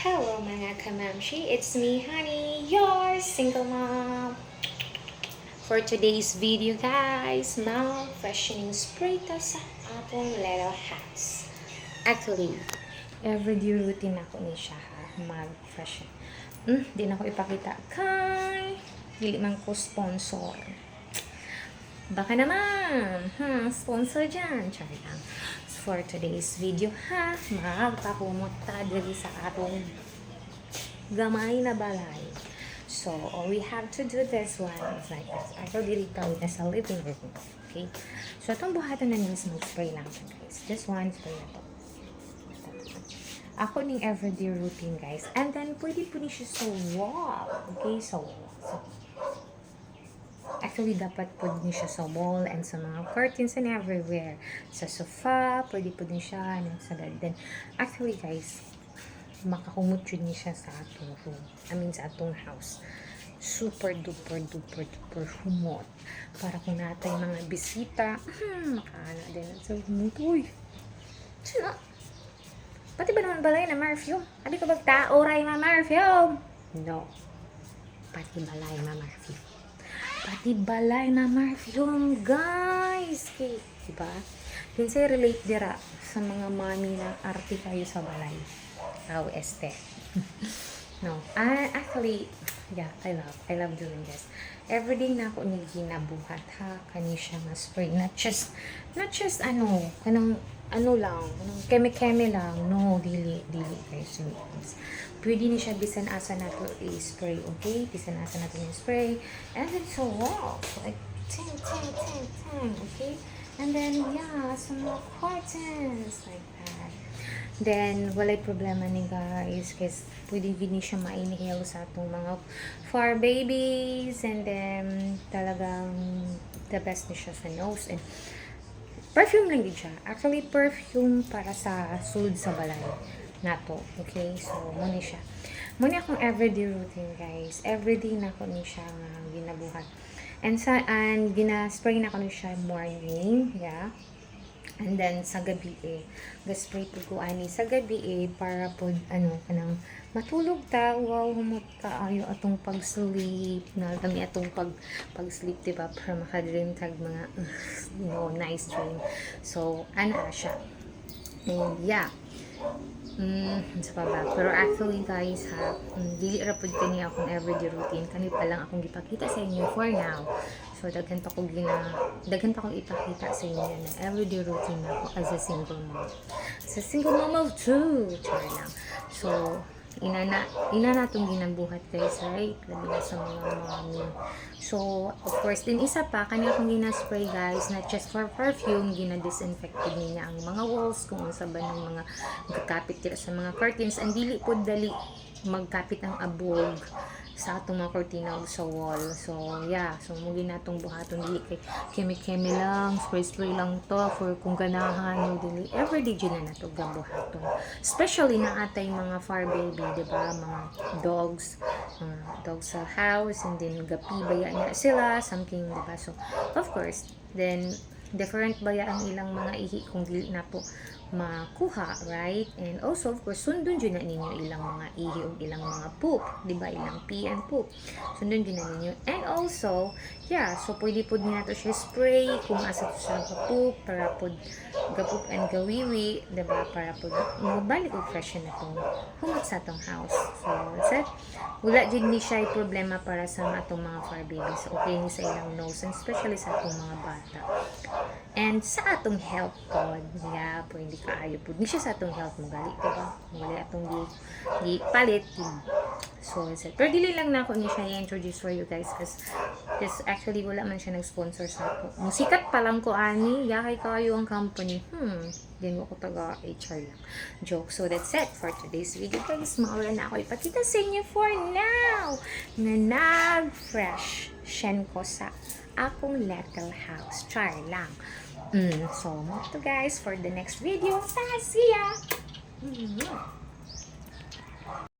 Hello mga kamamshi, it's me Honey, your single mom. For today's video guys, mouth freshening spray to sa atong little house. Actually, everyday routine ako ni siya ha, mag-freshen. Di na ko ipakita kay dili man ko sponsor. Baka naman, sponsor dyan. Char lang. For today's video ha, magpakumot ta diri sa atong gamay na balay. So, all we have to do this one is like this. Ako diri ka with sa living room. Okay? So, itong buhatan na niya mag-spray lang siya guys. Just one spray na to. Ako ning everyday routine guys. And then, pwede po ni siya sa wall. Okay? So actually, dapat po din siya sa wall and sa mga curtains and everywhere. Sa sofa, pwede po din siya. Sa garden. Actually, guys, makakumot yun niya siya sa atong room. Sa atong house. Super duper duper duper humot. Para kung natay mga bisita, makaana din sa humot. Uy! Sino? Pati ba naman balay na Marfium? Abi ka bagtaoray na Marfium? No. Pati balay na Marfium. Pati balay na Marfium, guys! Okay, diba? Pinsay relate dira sa mga mami na arte kayo sa balay. Oh, este. No. Actually, yeah, I love doing this. Everyday na ako ni ginabuhat ha. Kani siya nga spray. Not just keme-keme lang. No, dili guys. Pwede ni siya bisan asa na to i-spray, okay? Bisan asa na to i-spray. And then so wow, like ting, okay? And then yeah, some more curtains like that. Then walay problema ni guys, kasi pwede gini siya ma-inhale sa atong mga fur babies, and then talagang the best ni siya sa nose. And perfume lang din siya. Actually, perfume para sa sulod sa balay nato. Okay? So, muna siya. Muna akong everyday routine, guys. Everyday na ko ni siya ginabuhat. And gina-spray na ko ni siya morning. Yeah. And then, sa gabi ga-spray po ko ani sa gabi para po, kanang matulog ta. Wow, humot ka. Ayo atong pag-sleep. Na kami atong pag-sleep, diba? Para makadream tag mga, nice dream. So, siya. And, yeah. Sa baba. Pero actually guys ha, dili ra pud kani akong everyday routine. Kani pa lang akong gipakita sa inyo for now. So daghan pa kong ipakita sa inyo na everyday routine na ako as a single mom. As a single mom of two. Char lang. So ina natong ginabuhat guys, right? Labi na sa mga mommy. So, of course, din isa pa, kanya akong gina-spray guys, not just for perfume, gina-disinfected niya ang mga walls, kung unsa ba ng mga magkapit tira sa mga curtains, and dili po dali magkapit ang abog sa atong mga cortina sa wall. So, yeah. So, muli na itong buhaton. Dili kay keme-keme lang, spray lang to for kung ganahan. Dili, everyday dyan na ito buhaton. Especially na atay mga fur baby, diba? Mga dogs sa house, and then gapi baya na sila, something, diba? So, of course, then, different baya ang ilang mga ihi kung dili na po makuha, right? And also, of course, sundon dyan na ninyo ilang mga ihi o ilang mga poop, diba? Ilang pee and poop. Sundon dyan na ninyo. And also, yeah, so pwede po din nato siya spray kung asa to siya poop para po gapoop and gawiwi, diba? Para po mabalik o fresh na itong humot sa itong house. So, that's it. Wala dyan ni siya problema para sa atong mga fur babies. Okay ni sa ilang nose, and especially sa atong mga bata. And sa atong health pod, yeah, pwede kaayo po. Hindi siya sa atong health mo gali, diba? Wala atong di palit. So, that's it. Pero dili lang na ako niya siya i-introduce for you guys, because actually wala man siya nag-sponsor sa ako. Musikat pa lang ko ani, yakay kayo ang company. Din mo ko taga HR lang. Joke. So, that's it for today's video guys. Maura na ako ipakita sa inyo for now na nag-fresh shen ko sa akong little house. Char lang. So, to guys for the next video. See ya!